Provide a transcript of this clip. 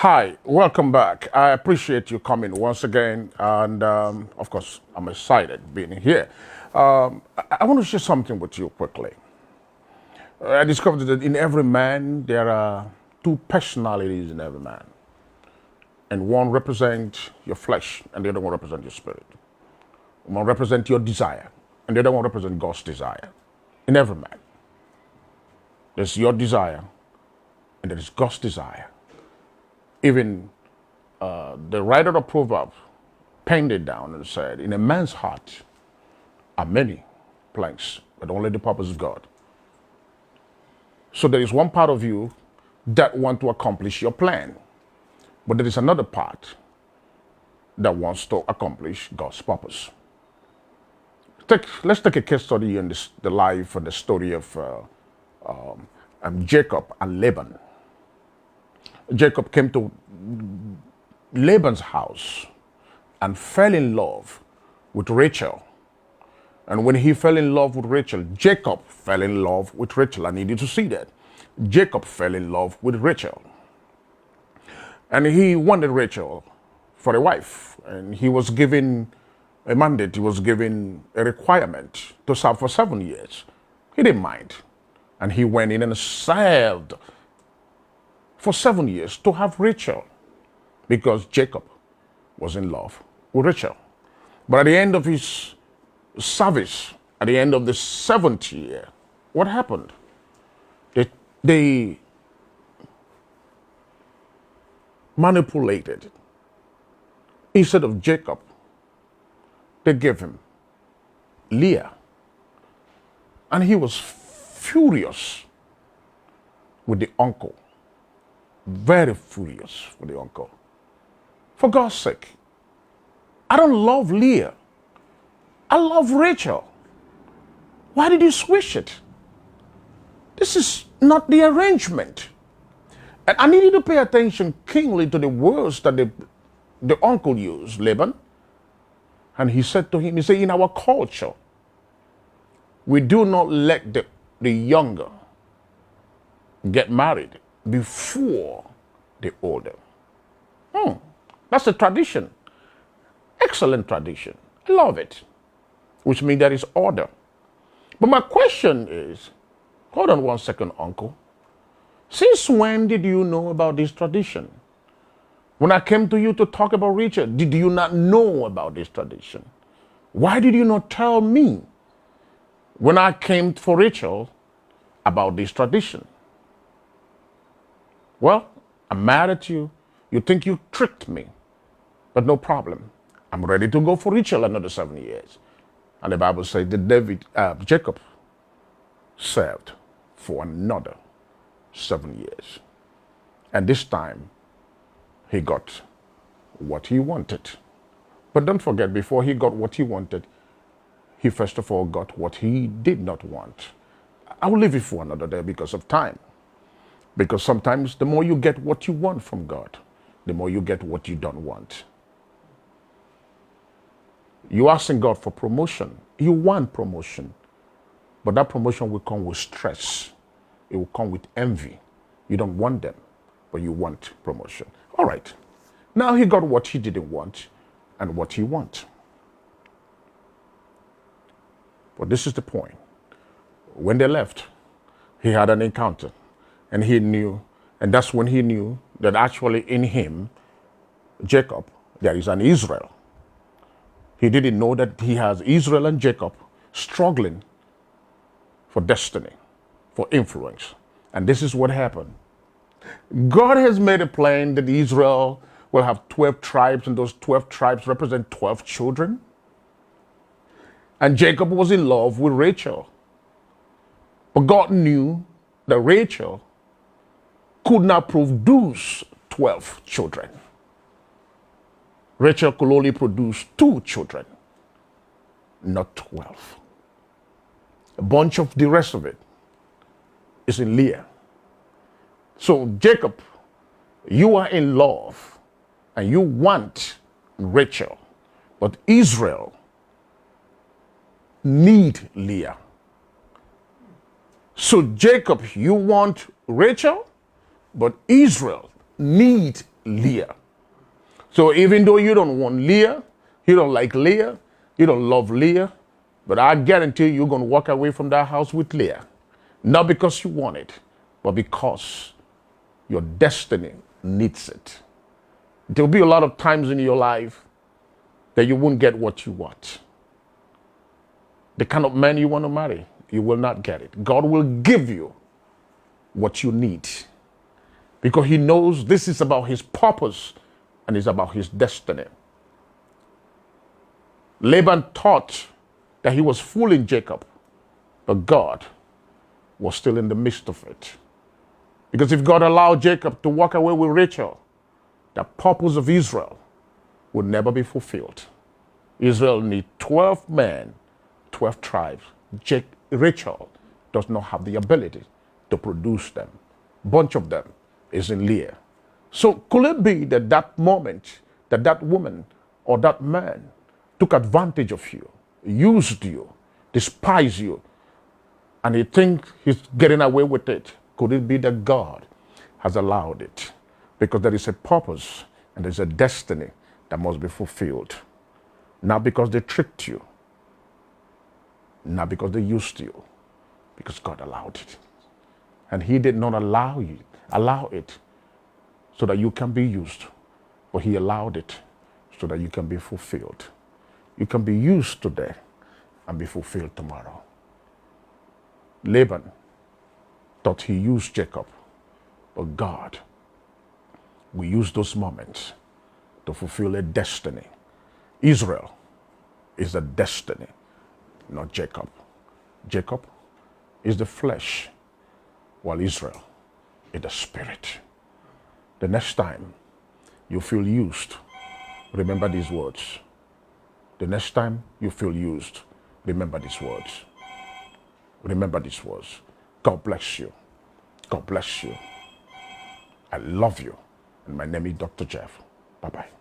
Hi, welcome back. I appreciate you coming once again, and of course, I'm excited being here. I want to share something with you quickly. I discovered that in every man there are two personalities in every man, and one represents your flesh, and the other one represents your spirit. One represents your desire, and the other one represents God's desire. In every man, there's your desire, and there is God's desire. Even the writer of Proverbs penned it down and said, in a man's heart are many planks, but only the purpose of God. So there is one part of you that want to accomplish your plan, but there is another part that wants to accomplish God's purpose. Let's take a case study in the life and the story of Jacob and Laban. Jacob came to Laban's house and fell in love with Rachel. And when he fell in love with Rachel, Jacob fell in love with Rachel. I need you to see that. Jacob fell in love with Rachel. And he wanted Rachel for a wife. And he was given a mandate, he was given a requirement to serve for 7 years. He didn't mind. And he went in and served for 7 years to have Rachel, because Jacob was in love with Rachel. But at the end of his service, at the end of the 7th year, what happened? They manipulated. Instead of Jacob, they gave him Leah. And he was furious with the uncle. Very furious with the uncle. For God's sake, I don't love Leah. I love Rachel. Why did you switch it? This is not the arrangement. And I need you to pay attention keenly to the words that the uncle used, Laban. And he said to him, he said, in our culture, we do not let the younger get married before the older. That's a tradition. Excellent tradition. I love it. Which means there is order. But my question is, hold on one second, uncle. Since when did you know about this tradition? When I came to you to talk about Richard, did you not know about this tradition? Why did you not tell me when I came for Rachel about this tradition? Well, I'm mad at you. You think you tricked me. But no problem. I'm ready to go for Rachel another 7 years. And the Bible says that Jacob served for another 7 years. And this time, he got what he wanted. But don't forget, before he got what he wanted, he first of all got what he did not want. I will leave it for another day because of time. Because sometimes the more you get what you want from God, the more you get what you don't want. You're asking God for promotion. You want promotion. But that promotion will come with stress. It will come with envy. You don't want them, but you want promotion. All right. Now he got what he didn't want and what he wants. But this is the point. When they left, he had an encounter. And he knew, and that's when he knew that actually in him, Jacob, there is an Israel. He didn't know that he has Israel and Jacob struggling for destiny, for influence. And this is what happened. God has made a plan that Israel will have 12 tribes, and those 12 tribes represent 12 children. And Jacob was in love with Rachel. But God knew that Rachel could not produce 12 children. Rachel could only produce 2 children, not 12. A bunch of the rest of it is in Leah. So Jacob, you are in love and you want Rachel, but Israel need Leah. So Jacob, you want Rachel, but Israel need Leah. So even though you don't want Leah, you don't like Leah, you don't love Leah, but I guarantee you're going to walk away from that house with Leah. Not because you want it, but because your destiny needs it. There'll be a lot of times in your life that you won't get what you want. The kind of man you want to marry, you will not get it. God will give you what you need because he knows this is about his purpose and it's about his destiny. Laban thought that he was fooling Jacob, but God was still in the midst of it. Because if God allowed Jacob to walk away with Rachel, the purpose of Israel would never be fulfilled. Israel needs 12 men, 12 tribes. Rachel does not have the ability to produce them. A bunch of them is in Leah. So could it be that that moment, that woman or that man took advantage of you, used you, despised you, and he thinks he's getting away with it? Could it be that God has allowed it? Because there is a purpose and there's a destiny that must be fulfilled. Not because they tricked you, not because they used you, because God allowed it. And he did not allow it so that you can be used, but he allowed it so that you can be fulfilled. You can be used today and be fulfilled tomorrow. Laban thought he used Jacob, but God will use those moments to fulfill a destiny. Israel is a destiny, not Jacob. Jacob is the flesh, while Israel is the spirit. The next time you feel used, remember these words. The next time you feel used, remember these words. Remember these words. God bless you. God bless you. I love you. And my name is Dr. Jeff. Bye-bye.